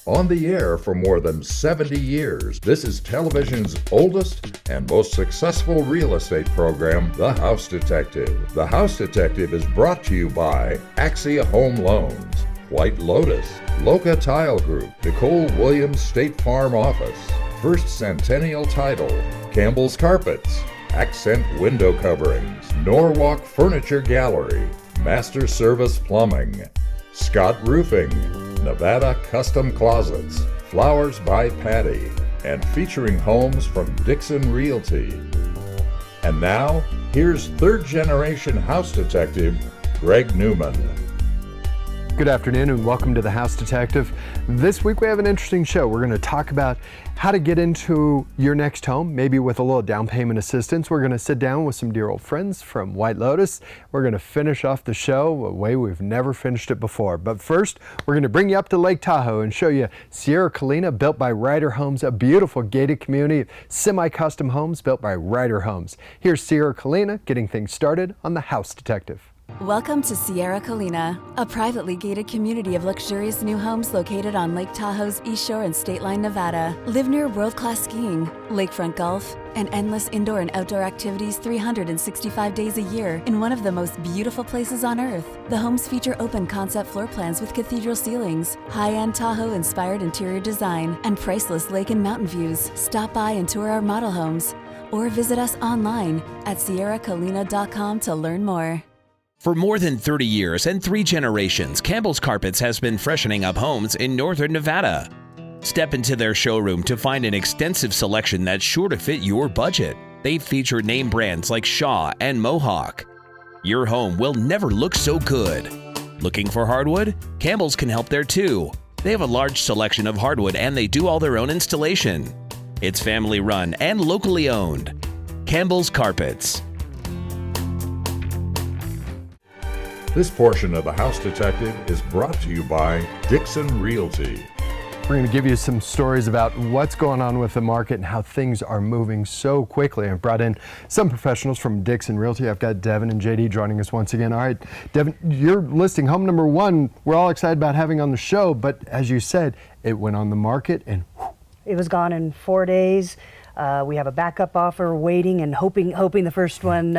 On the air for more than 70 years, this is television's oldest and most successful real estate program, The House Detective. The House Detective is brought to you by AXIA Home Loans, White Lotus, Loca Tile Group, Nicole Williams State Farm Office, First Centennial Title, Campbell's Carpets, Accent Window Coverings, Norwalk Furniture Gallery, Master Service Plumbing, Scott Roofing, Nevada Custom Closets, Flowers by Patty, and featuring homes from Dixon Realty. And now, here's third-generation house detective Greg Newman. Good afternoon and welcome to the House Detective. This week we have an interesting show. We're going to talk about how to get into your next home, maybe with a little down payment assistance. We're going to sit down with some dear old friends from White Lotus. We're going to finish off the show a way we've never finished it before. But first, we're going to bring you up to Lake Tahoe and show you Sierra Colina, built by Ryder Homes, a beautiful gated community of semi-custom homes built by Ryder Homes. Here's Sierra Colina getting things started on the House Detective. Welcome to Sierra Colina, a privately gated community of luxurious new homes located on Lake Tahoe's East Shore and State Line, Nevada. Live near world-class skiing, lakefront golf, and endless indoor and outdoor activities 365 days a year in one of the most beautiful places on earth. The homes feature open concept floor plans with cathedral ceilings, high-end Tahoe-inspired interior design, and priceless lake and mountain views. Stop by and tour our model homes, or visit us online at sierracolina.com to learn more. For more than 30 years and 3 generations, Campbell's Carpets has been freshening up homes in northern Nevada. Step into their showroom to find an extensive selection that's sure to fit your budget. They feature name brands like Shaw and Mohawk. Your home will never look so good. Looking for hardwood? Campbell's can help there too. They have a large selection of hardwood and they do all their own installation. It's family run and locally owned. Campbell's Carpets. This portion of the House Detective is brought to you by Dixon Realty. We're going to give you some stories about what's going on with the market and how things are moving so quickly. I've brought in some professionals from Dixon Realty. I've got Devin and JD joining us once again. All right, Devin, you're listing home number 1. We're all excited about having on the show, but as you said, it went on the market and it was gone in 4 days. We have a backup offer waiting and hoping the first one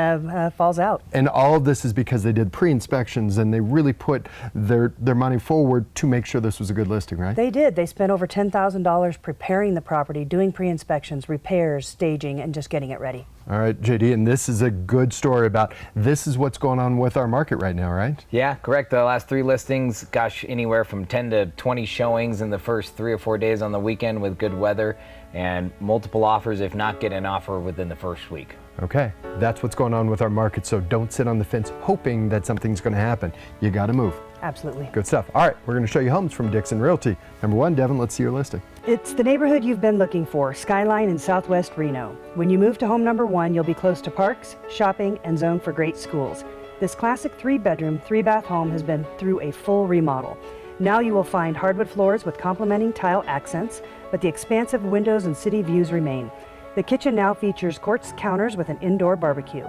falls out. And all of this is because they did pre-inspections and they really put their money forward to make sure this was a good listing, right? They did. They spent over $10,000 preparing the property, doing pre-inspections, repairs, staging, and just getting it ready. All right, JD, and this is a good story about this is what's going on with our market right now, right? Yeah, correct. The last 3 listings, gosh, anywhere from 10 to 20 showings in the first 3 or 4 days on the weekend with good weather, and multiple offers, if not get an offer within the first week. Okay, that's what's going on with our market, so don't sit on the fence hoping that something's going to happen. You got to move. Absolutely. Good stuff. All right, we're going to show you homes from Dixon Realty. Number 1, Devin, let's see your listing. It's the neighborhood you've been looking for, Skyline in Southwest Reno. When you move to home number 1, you'll be close to parks, shopping, and zoned for great schools. This classic 3-bedroom, 3-bath home has been through a full remodel. Now you will find hardwood floors with complementing tile accents, but the expansive windows and city views remain. The kitchen now features quartz counters with an indoor barbecue.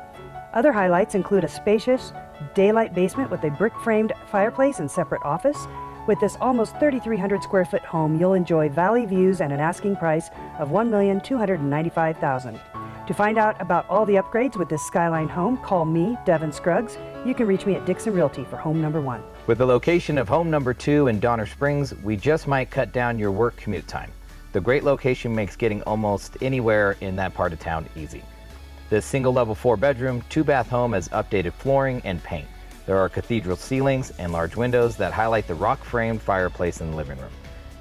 Other highlights include a spacious daylight basement with a brick-framed fireplace and separate office. With this almost 3,300 square foot home, you'll enjoy valley views and an asking price of $1,295,000. To find out about all the upgrades with this Skyline home, call me, Devin Scruggs. You can reach me at Dixon Realty for home number 1. With the location of home number 2 in Donner Springs, we just might cut down your work commute time. The great location makes getting almost anywhere in that part of town easy. This single-level 4-bedroom, 2-bath home has updated flooring and paint. There are cathedral ceilings and large windows that highlight the rock-framed fireplace in the living room.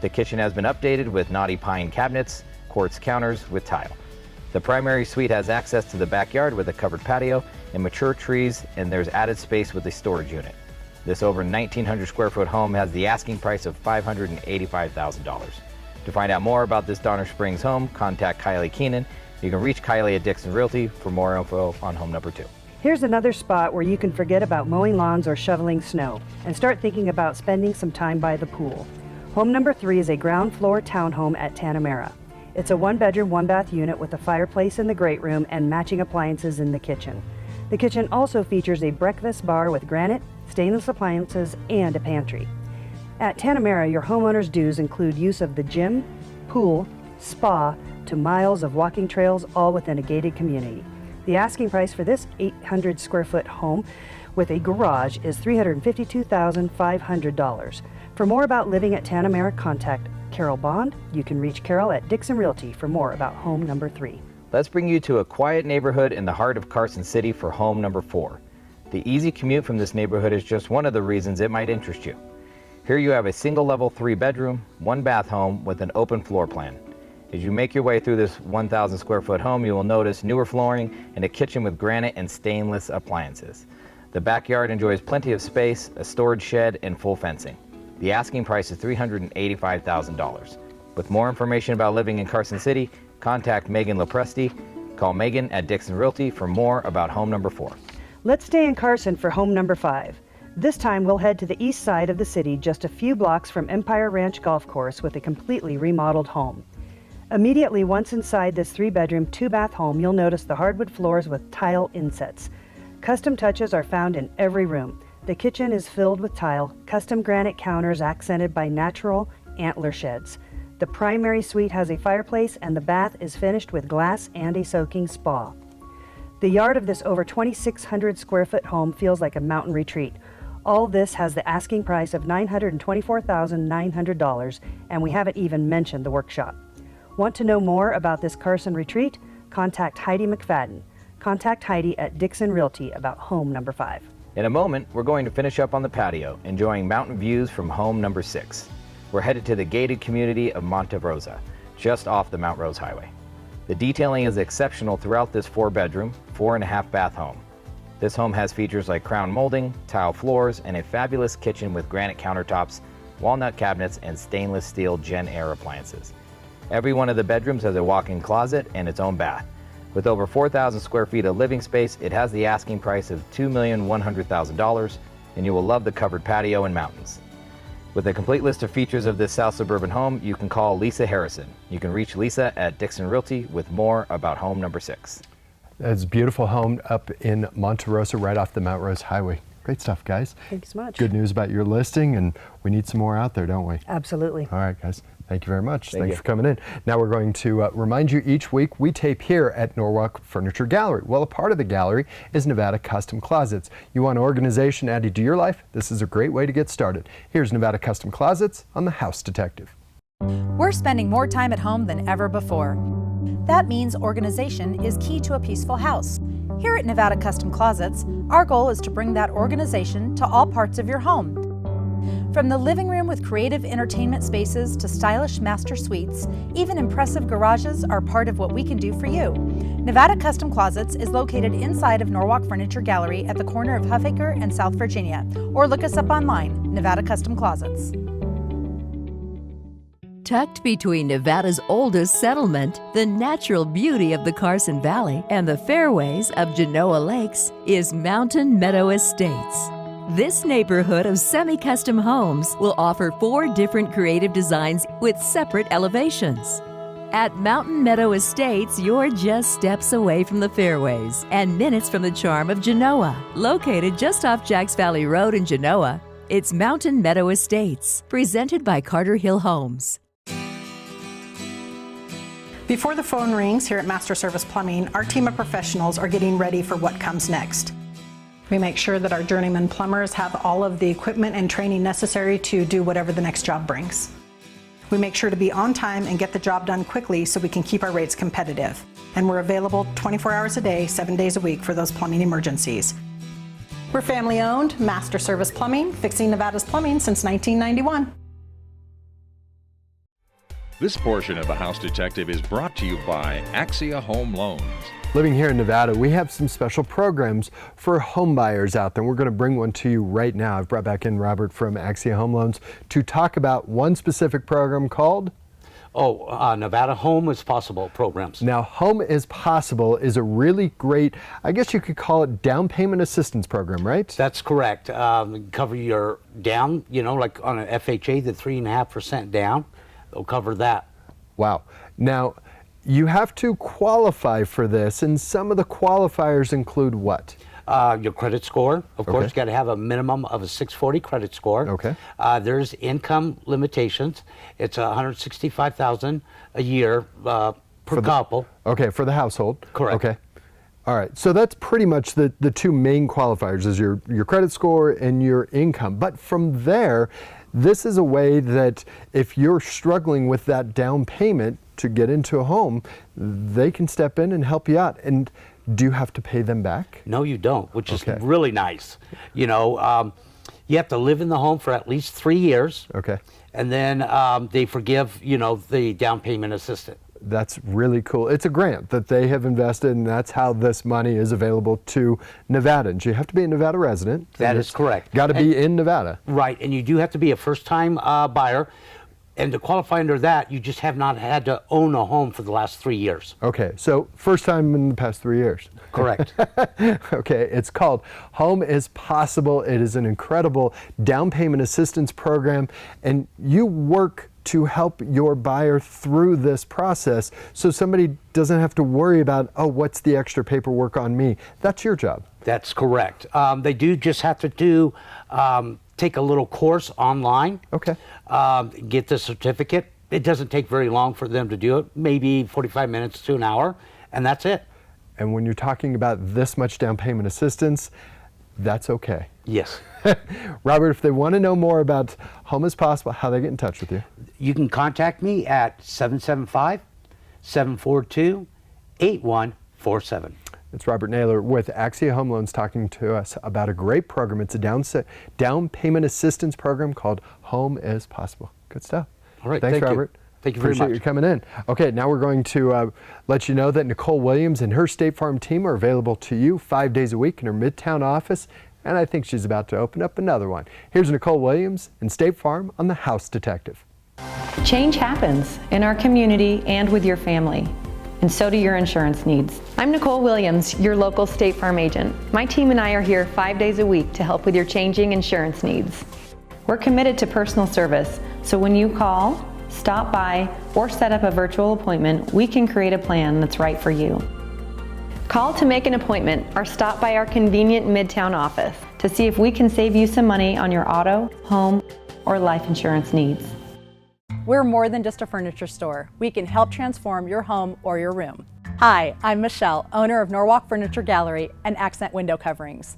The kitchen has been updated with knotty pine cabinets, quartz counters with tile. The primary suite has access to the backyard with a covered patio and mature trees, and there's added space with a storage unit. This over 1,900 square foot home has the asking price of $585,000. To find out more about this Donner Springs home, contact Kylie Keenan. You can reach Kylie at Dixon Realty for more info on home number 2. Here's another spot where you can forget about mowing lawns or shoveling snow and start thinking about spending some time by the pool. Home number 3 is a ground floor townhome at Tanamera. It's a 1-bedroom, 1-bath unit with a fireplace in the great room and matching appliances in the kitchen. The kitchen also features a breakfast bar with granite, stainless appliances, and a pantry. At Tanamera, your homeowner's dues include use of the gym, pool, spa, to miles of walking trails, all within a gated community. The asking price for this 800 square foot home with a garage is $352,500. For more about living at Tanamera, contact Carol Bond. You can reach Carol at Dixon Realty for more about home number 3. Let's bring you to a quiet neighborhood in the heart of Carson City for home number 4. The easy commute from this neighborhood is just one of the reasons it might interest you. Here you have a single level 3-bedroom, 1-bath home with an open floor plan. As you make your way through this 1,000 square foot home, you will notice newer flooring and a kitchen with granite and stainless appliances. The backyard enjoys plenty of space, a storage shed, and full fencing. The asking price is $385,000. With more information about living in Carson City, contact Megan Lopresti. Call Megan at Dixon Realty for more about home number 4. Let's stay in Carson for home number 5. This time we'll head to the east side of the city, just a few blocks from Empire Ranch Golf Course, with a completely remodeled home. Immediately once inside this 3-bedroom, 2-bath home, you'll notice the hardwood floors with tile insets. Custom touches are found in every room. The kitchen is filled with tile, custom granite counters accented by natural antler sheds. The primary suite has a fireplace, and the bath is finished with glass and a soaking spa. The yard of this over 2,600 square foot home feels like a mountain retreat. All this has the asking price of $924,900, and we haven't even mentioned the workshop. Want to know more about this Carson retreat? Contact Heidi McFadden. Contact Heidi at Dixon Realty about home number 5. In a moment, we're going to finish up on the patio, enjoying mountain views from home number 6. We're headed to the gated community of Monte Rosa, just off the Mount Rose Highway. The detailing is exceptional throughout this 4-bedroom, 4.5-bath home. This home has features like crown molding, tile floors, and a fabulous kitchen with granite countertops, walnut cabinets, and stainless steel Gen Air appliances. Every one of the bedrooms has a walk-in closet and its own bath. With over 4,000 square feet of living space, it has the asking price of $2,100,000, and you will love the covered patio and mountains. With a complete list of features of this South Suburban home, you can call Lisa Harrison. You can reach Lisa at Dixon Realty with more about home number 6. It's a beautiful home up in Monte Rosa, right off the Mount Rose Highway. Great stuff, guys. Thank you so much. Good news about your listing, and we need some more out there, don't we? Absolutely. All right, guys. Thank you very much. Thank Thanks you. for coming in. Now we're going to remind you each week we tape here at Norwalk Furniture Gallery. Well, a part of the gallery is Nevada Custom Closets. You want organization added to your life? This is a great way to get started. Here's Nevada Custom Closets on The House Detective. We're spending more time at home than ever before. That means organization is key to a peaceful house. Here at Nevada Custom Closets, our goal is to bring that organization to all parts of your home. From the living room with creative entertainment spaces to stylish master suites, even impressive garages are part of what we can do for you. Nevada Custom Closets is located inside of Norwalk Furniture Gallery at the corner of Huffaker and South Virginia, or look us up online, Nevada Custom Closets. Tucked between Nevada's oldest settlement, the natural beauty of the Carson Valley, and the fairways of Genoa Lakes is Mountain Meadow Estates. This neighborhood of semi-custom homes will offer 4 different creative designs with separate elevations. At Mountain Meadow Estates, you're just steps away from the fairways and minutes from the charm of Genoa. Located just off Jacks Valley Road in Genoa, it's Mountain Meadow Estates, presented by Carter Hill Homes. Before the phone rings here at Master Service Plumbing, our team of professionals are getting ready for what comes next. We make sure that our journeyman plumbers have all of the equipment and training necessary to do whatever the next job brings. We make sure to be on time and get the job done quickly so we can keep our rates competitive. And we're available 24 hours a day, 7 days a week for those plumbing emergencies. We're family owned, Master Service Plumbing, fixing Nevada's plumbing since 1991. This portion of The House Detective is brought to you by AXIA Home Loans. Living here in Nevada, we have some special programs for home buyers out there. We're going to bring one to you right now. I've brought back in Robert from AXIA Home Loans to talk about one specific program called Nevada Home is Possible programs. Now, Home is Possible is a really great, I guess you could call it down payment assistance program, right? That's correct. Cover your down, like on an FHA, the 3.5% down. They'll cover that. Wow. Now, you have to qualify for this, and some of the qualifiers include what? Your credit score. Of course, you got to have a minimum of a 640 credit score. Okay. There's income limitations. It's $165,000 a year per couple. Okay, for the household. Correct. Okay. All right, so that's pretty much the two main qualifiers is your credit score and your income. But from there, this is a way that if you're struggling with that down payment to get into a home, they can step in and help you out. And do you have to pay them back? No, you don't, which is really nice. You know, you have to live in the home for at least 3 years. Okay. And then they forgive, you know, the down payment assistance. That's really cool. It's a grant that they have invested, and that's how this money is available to Nevadans. You have to be a Nevada resident. That is correct. Got to be in Nevada. Right, and you do have to be a first-time buyer. And to qualify under that, you just have not had to own a home for the last 3 years. Okay, so first time in the past 3 years. Correct. Okay, it's called Home is Possible. It is an incredible down payment assistance program, and you work to help your buyer through this process so somebody doesn't have to worry about, oh, what's the extra paperwork on me? That's your job. That's correct. They do just have to do take a little course online. Okay. Get the certificate. It doesn't take very long for them to do it, maybe 45 minutes to an hour, and that's it. And when you're talking about this much down payment assistance, that's okay. Yes. Robert, if they want to know more about Home is Possible, how they get in touch with you? You can contact me at 775-742-8147. It's Robert Naylor with AXIA Home Loans talking to us about a great program. It's a down payment assistance program called Home is Possible. Good stuff. All right. Thanks, Robert. Thank you very Appreciate much. you coming in. Okay, now we're going to let you know that Nicole Williams and her State Farm team are available to you 5 days a week in her Midtown office, and I think she's about to open up another one. Here's Nicole Williams and State Farm on The House Detective. Change happens in our community and with your family, and so do your insurance needs. I'm Nicole Williams, your local State Farm agent. My team and I are here 5 days a week to help with your changing insurance needs. We're committed to personal service, so when you call, stop by, or set up a virtual appointment, we can create a plan that's right for you. Call to make an appointment or stop by our convenient Midtown office to see if we can save you some money on your auto, home, or life insurance needs. We're more than just a furniture store. We can help transform your home or your room. Hi, I'm Michelle, owner of Norwalk Furniture Gallery and Accent Window Coverings.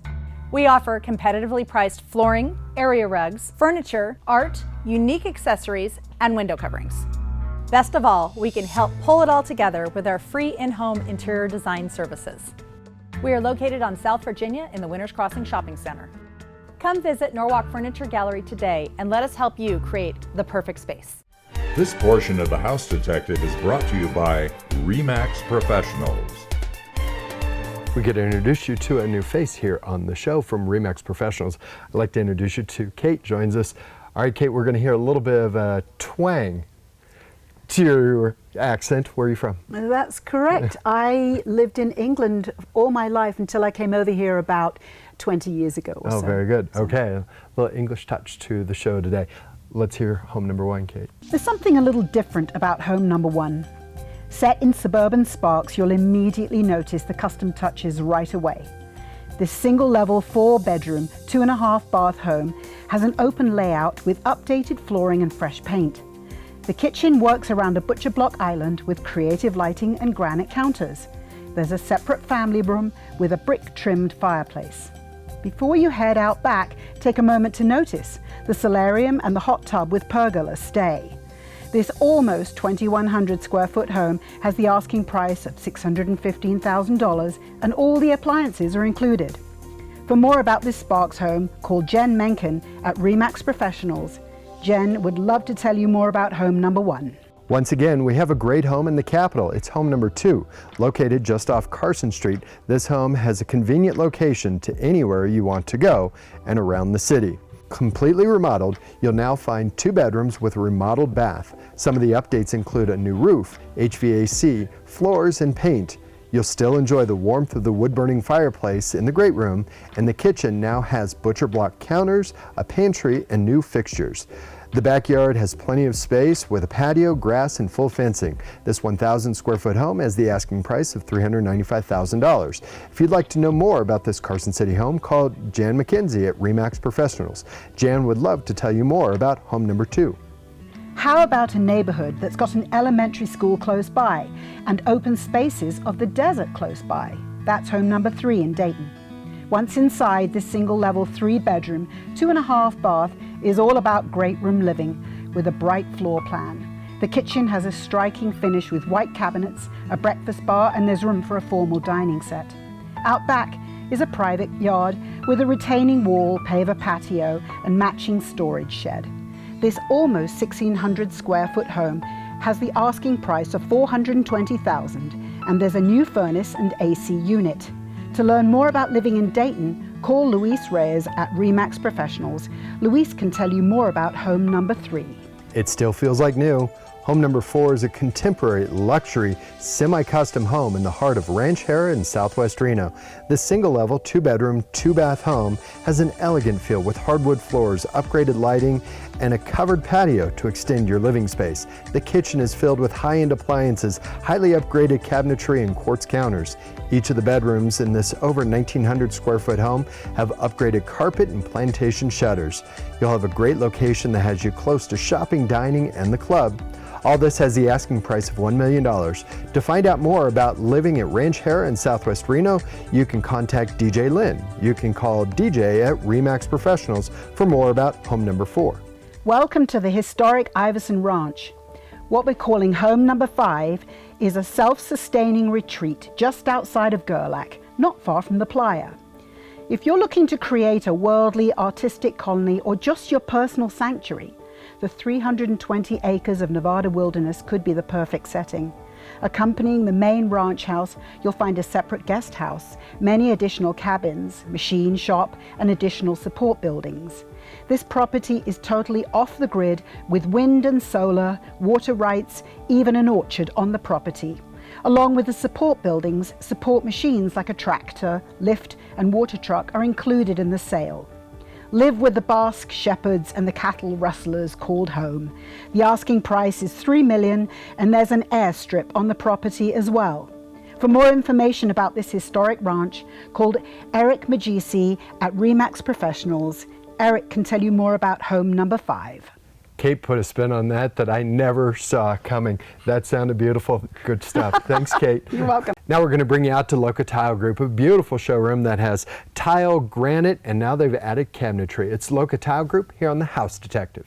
We offer competitively priced flooring, area rugs, furniture, art, unique accessories, and window coverings. Best of all, we can help pull it all together with our free in-home interior design services. We are located on South Virginia in the Winters Crossing Shopping Center. Come visit Norwalk Furniture Gallery today and let us help you create the perfect space. This portion of The House Detective is brought to you by RE/MAX Professionals. We get to introduce you to a new face here on the show from RE/MAX Professionals. I'd like to introduce you to Kate, joins us. All right, Kate, we're going to hear a little bit of a twang to your accent. Where are you from? That's correct. I lived in England all my life until I came over here about 20 years ago or so. Oh, very good. Okay, a little English touch to the show today. Let's hear home number one, Kate. There's something a little different about home number one. Set in suburban Sparks, you'll immediately notice the custom touches right away. This single-level, 4-bedroom, 2.5 bath home has an open layout with updated flooring and fresh paint. The kitchen works around a butcher block island with creative lighting and granite counters. There's a separate family room with a brick-trimmed fireplace. Before you head out back, take a moment to notice the solarium and the hot tub with pergola stay. This almost 2,100 square foot home has the asking price of $615,000 and all the appliances are included. For more about this Sparks home, call Jen Menken at RE/MAX Professionals. Jen would love to tell you more about home number one. Once again, we have a great home in the capital. It's home number 2, located just off Carson Street. This home has a convenient location to anywhere you want to go and around the city. Completely remodeled, you'll now find 2 bedrooms with a remodeled bath. Some of the updates include a new roof, HVAC, floors, and paint. You'll still enjoy the warmth of the wood-burning fireplace in the great room, and the kitchen now has butcher block counters, a pantry, and new fixtures. The backyard has plenty of space with a patio, grass, and full fencing. This 1,000 square foot home has the asking price of $395,000. If you'd like to know more about this Carson City home, call Jan McKenzie at RE/MAX Professionals. Jan would love to tell you more about home number 2. How about a neighborhood that's got an elementary school close by and open spaces of the desert close by? That's home number 3 in Dayton. Once inside, this single level 3-bedroom, 2.5 bath is all about great room living with a bright floor plan. The kitchen has a striking finish with white cabinets, a breakfast bar, and there's room for a formal dining set. Out back is a private yard with a retaining wall, paver patio, and matching storage shed. This almost 1,600 square foot home has the asking price of $420,000, and there's a new furnace and AC unit. To learn more about living in Dayton, call Luis Reyes at RE/MAX Professionals. Luis can tell you more about home number 3. It still feels like new. Home number 4 is a contemporary, luxury, semi-custom home in the heart of Ranchera in Southwest Reno. This single-level, 2-bedroom, 2-bath home has an elegant feel with hardwood floors, upgraded lighting, and a covered patio to extend your living space. The kitchen is filled with high-end appliances, highly upgraded cabinetry, and quartz counters. Each of the bedrooms in this over 1,900 square foot home have upgraded carpet and plantation shutters. You'll have a great location that has you close to shopping, dining, and the club. All this has the asking price of $1 million. To find out more about living at Ranchera in Southwest Reno, you can contact DJ Lynn. You can call DJ at RE/MAX Professionals for more about home number 4. Welcome to the historic Iverson Ranch. What we're calling home number 5 is a self-sustaining retreat just outside of Gerlach, not far from the playa. If you're looking to create a worldly, artistic colony or just your personal sanctuary, the 320 acres of Nevada wilderness could be the perfect setting. Accompanying the main ranch house, you'll find a separate guest house, many additional cabins, machine shop, and additional support buildings. This property is totally off the grid with wind and solar, water rights, even an orchard on the property. Along with the support buildings, support machines like a tractor, lift, and water truck are included in the sale. Live with the Basque shepherds and the cattle rustlers called home. The asking price is $3 million, and there's an airstrip on the property as well. For more information about this historic ranch, call Eric Magisi at RE/MAX Professionals. Eric can tell you more about home number 5. Kate put a spin on that I never saw coming. That sounded beautiful. Good stuff. Thanks, Kate. You're welcome. Now we're going to bring you out to Loca Tile Group, a beautiful showroom that has tile, granite, and now they've added cabinetry. It's Loca Tile Group here on The House Detective.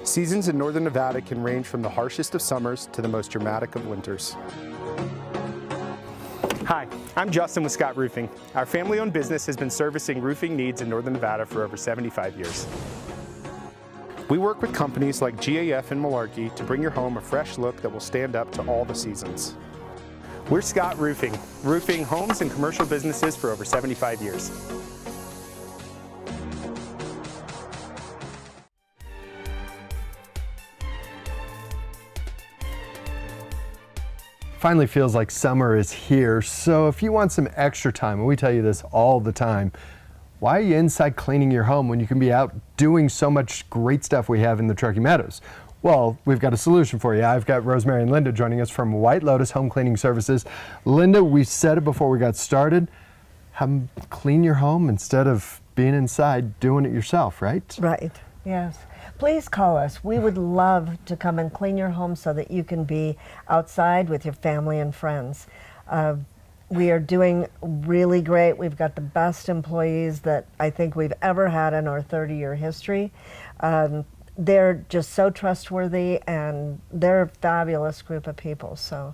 Seasons in northern Nevada can range from the harshest of summers to the most dramatic of winters. Hi, I'm Justin with Scott Roofing. Our family-owned business has been servicing roofing needs in northern Nevada for over 75 years. We work with companies like GAF and Malarkey to bring your home a fresh look that will stand up to all the seasons. We're Scott Roofing, roofing homes and commercial businesses for over 75 years. Finally feels like summer is here, so if you want some extra time, and we tell you this all the time, why are you inside cleaning your home when you can be out doing so much great stuff we have in the Truckee Meadows? Well, we've got a solution for you. I've got Rosemary and Linda joining us from White Lotus Home Cleaning Services. Linda, we said it before we got started, have them clean your home instead of being inside doing it yourself, right? Right, yes. Please call us. We would love to come and clean your home so that you can be outside with your family and friends. We are doing really great. We've got the best employees that I think we've ever had in our 30-year history. They're just so trustworthy, and they're a fabulous group of people. So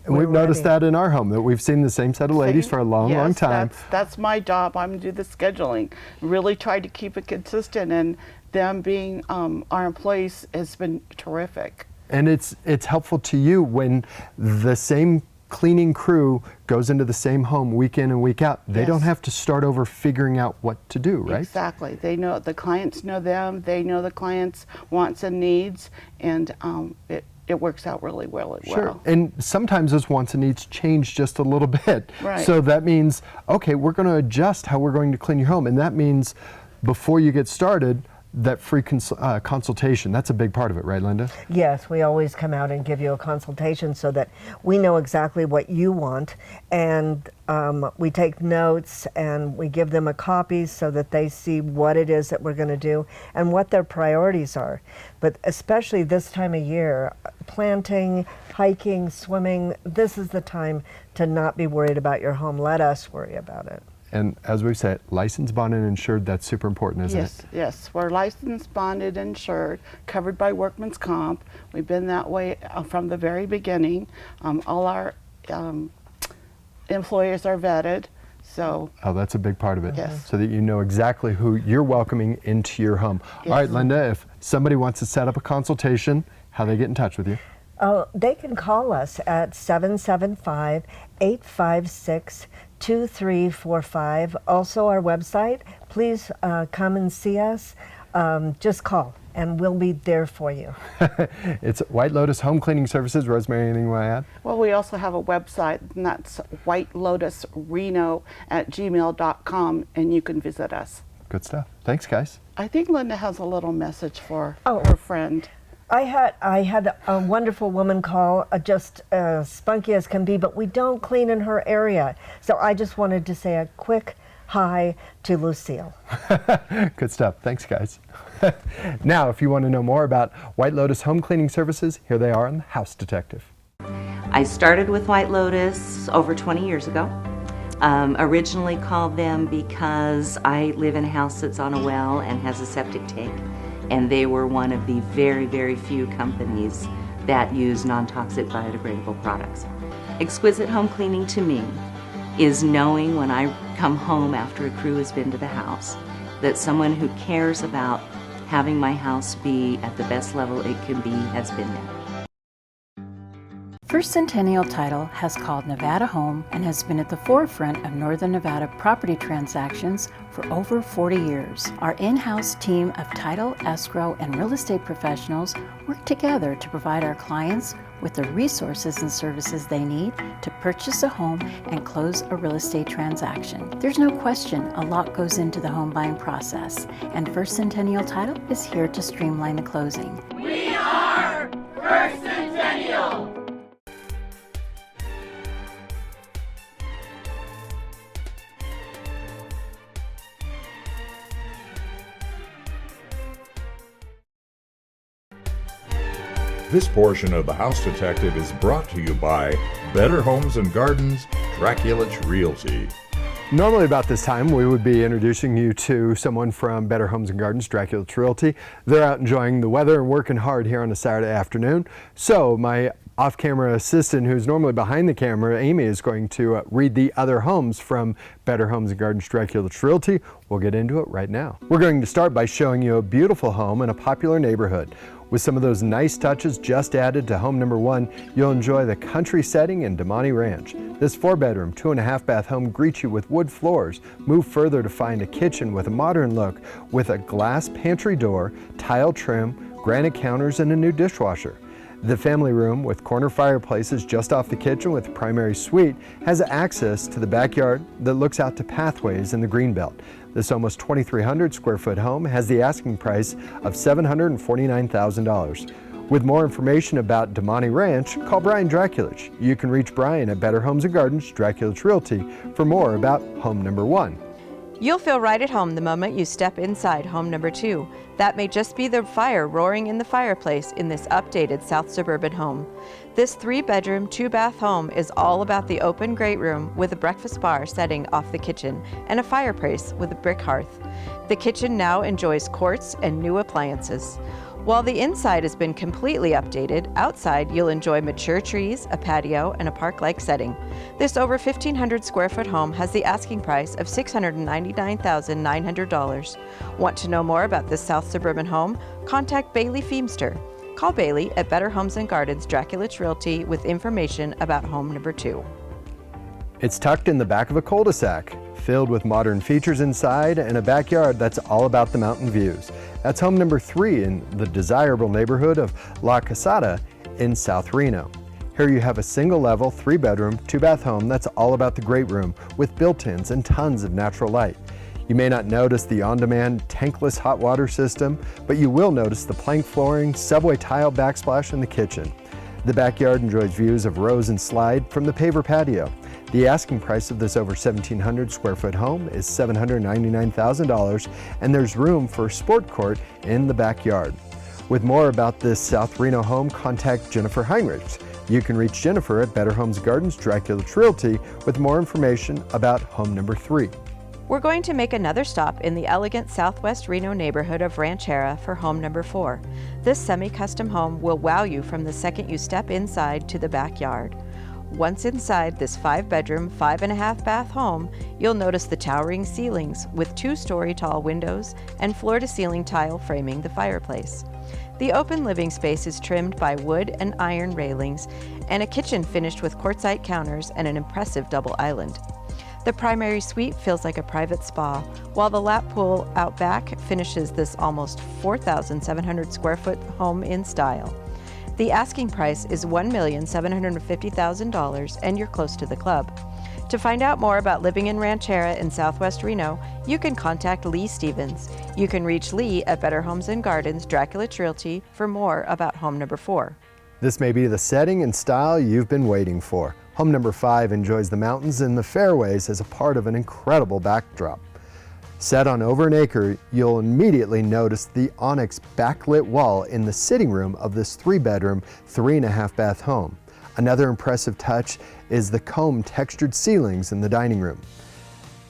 And we've noticed that in our home, that we've seen the same set of ladies for a long, long time. That's my job. I'm do the scheduling. Really try to keep it consistent, and them being our employees has been terrific. And it's helpful to you when the same cleaning crew goes into the same home week in and week out. They don't have to start over figuring out what to do, right? Exactly. They know, the clients know them, they know the clients' wants and needs, and it works out really well. Sure. And sometimes those wants and needs change just a little bit. Right. So that means, okay, we're going to adjust how we're going to clean your home. And that means before you get started, that free consultation, that's a big part of it, right, Linda? Yes, we always come out and give you a consultation so that we know exactly what you want, and we take notes and we give them a copy so that they see what it is that we're going to do and what their priorities are. But especially this time of year, planting, hiking, swimming, this is the time to not be worried about your home. Let us worry about it. And as we said, licensed, bonded, and insured, that's super important, isn't it? Yes, we're licensed, bonded, insured, covered by workman's comp. We've been that way from the very beginning. All our employers are vetted, so. Oh, that's a big part of it. Yes. So that you know exactly who you're welcoming into your home. Yes. All right, Linda, if somebody wants to set up a consultation, how they get in touch with you? Oh, they can call us at 775-856-2345. Also our website. Please come and see us. Just call and we'll be there for you. It's White Lotus Home Cleaning Services. Rosemary, anything you want to add? Well, we also have a website, and that's whitelotusreno@gmail.com, and you can visit us. Good stuff. Thanks, guys. I think Linda has a little message for her friend. I had a wonderful woman call, just spunky as can be, but we don't clean in her area. So I just wanted to say a quick hi to Lucille. Good stuff. Thanks, guys. Now, if you want to know more about White Lotus Home Cleaning Services, here they are on The House Detective. I started with White Lotus over 20 years ago. Originally called them because I live in a house that's on a well and has a septic tank. And they were one of the very, very few companies that use non-toxic biodegradable products. Exquisite home cleaning to me is knowing when I come home after a crew has been to the house that someone who cares about having my house be at the best level it can be has been there. First Centennial Title has called Nevada home and has been at the forefront of Northern Nevada property transactions for over 40 years. Our in-house team of title, escrow, and real estate professionals work together to provide our clients with the resources and services they need to purchase a home and close a real estate transaction. There's no question a lot goes into the home buying process, and First Centennial Title is here to streamline the closing. We are First Centennial! This portion of The House Detective is brought to you by Better Homes and Gardens, Draculich Realty. Normally about this time, we would be introducing you to someone from Better Homes and Gardens, Draculich Realty. They're out enjoying the weather and working hard here on a Saturday afternoon. So my off-camera assistant, who's normally behind the camera, Amy, is going to read the other homes from Better Homes and Gardens, Draculich Realty. We'll get into it right now. We're going to start by showing you a beautiful home in a popular neighborhood. With some of those nice touches just added to home number 1, you'll enjoy the country setting in Damani Ranch. This 4-bedroom, 2.5-bath home greets you with wood floors. Move further to find a kitchen with a modern look with a glass pantry door, tile trim, granite counters, and a new dishwasher. The family room with corner fireplaces just off the kitchen with primary suite has access to the backyard that looks out to pathways in the greenbelt. This almost 2,300 square foot home has the asking price of $749,000. With more information about Damani Ranch, call Brian Draculich. You can reach Brian at Better Homes and Gardens, Draculich Realty for more about home number 1. You'll feel right at home the moment you step inside home number 2. That may just be the fire roaring in the fireplace in this updated South Suburban home. This 3-bedroom, 2-bath home is all about the open great room with a breakfast bar setting off the kitchen and a fireplace with a brick hearth. The kitchen now enjoys quartz and new appliances. While the inside has been completely updated, outside you'll enjoy mature trees, a patio, and a park-like setting. This over 1,500 square foot home has the asking price of $699,900. Want to know more about this South Suburban home? Contact Bailey Feemster. Call Bailey at Better Homes and Gardens Draculich Realty with information about home number 2. It's tucked in the back of a cul-de-sac, filled with modern features inside and a backyard that's all about the mountain views. That's home number 3 in the desirable neighborhood of La Casada in South Reno. Here you have a single-level, 3-bedroom, 2-bath home that's all about the great room with built-ins and tons of natural light. You may not notice the on-demand tankless hot water system, but you will notice the plank flooring, subway tile backsplash in the kitchen. The backyard enjoys views of Rose and Slide from the paver patio. The asking price of this over 1,700 square foot home is $799,000, and there's room for a sport court in the backyard. With more about this South Reno home, contact Jennifer Heinrichs. You can reach Jennifer at Better Homes Gardens Draculich Realty with more information about home number 3. We're going to make another stop in the elegant Southwest Reno neighborhood of Ranchera for home number 4. This semi-custom home will wow you from the second you step inside to the backyard. Once inside this 5-bedroom, 5.5-bath home, you'll notice the towering ceilings with 2-story tall windows and floor-to-ceiling tile framing the fireplace. The open living space is trimmed by wood and iron railings and a kitchen finished with quartzite counters and an impressive double island. The primary suite feels like a private spa, while the lap pool out back finishes this almost 4,700 square foot home in style. The asking price is $1,750,000 and you're close to the club. To find out more about living in Ranchera in Southwest Reno, you can contact Lee Stevens. You can reach Lee at Better Homes and Gardens Draculich Realty for more about home number 4. This may be the setting and style you've been waiting for. Home number 5 enjoys the mountains and the fairways as a part of an incredible backdrop. Set on over an acre, you'll immediately notice the onyx backlit wall in the sitting room of this 3-bedroom, 3.5-bath home. Another impressive touch is the comb textured ceilings in the dining room.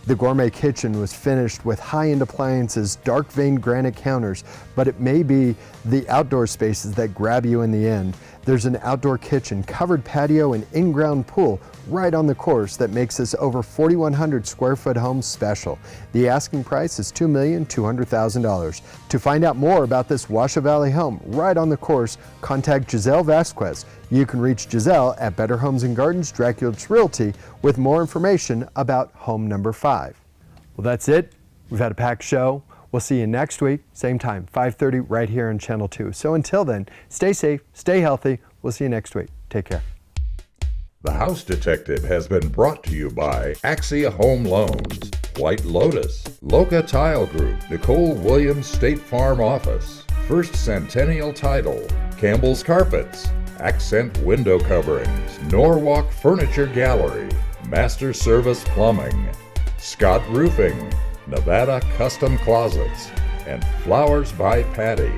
The gourmet kitchen was finished with high-end appliances, dark veined granite counters, but it may be the outdoor spaces that grab you in the end. There's an outdoor kitchen, covered patio, and in-ground pool right on the course that makes this over 4,100 square foot home special. The asking price is $2,200,000. To find out more about this Washoe Valley home right on the course, contact Giselle Vasquez. You can reach Giselle at Better Homes and Gardens Draculich Realty with more information about home number 5. Well, that's it. We've had a packed show. We'll see you next week, same time, 5:30 right here on Channel 2. So until then, stay safe, stay healthy. We'll see you next week. Take care. The House Detective has been brought to you by AXIA Home Loans, White Lotus, Loca Tile Group, Nicole Williams State Farm Office, First Centennial Title, Campbell's Carpets, Accent Window Coverings, Norwalk Furniture Gallery, Master Service Plumbing, Scott Roofing, Nevada Custom Closets, and Flowers by Patty.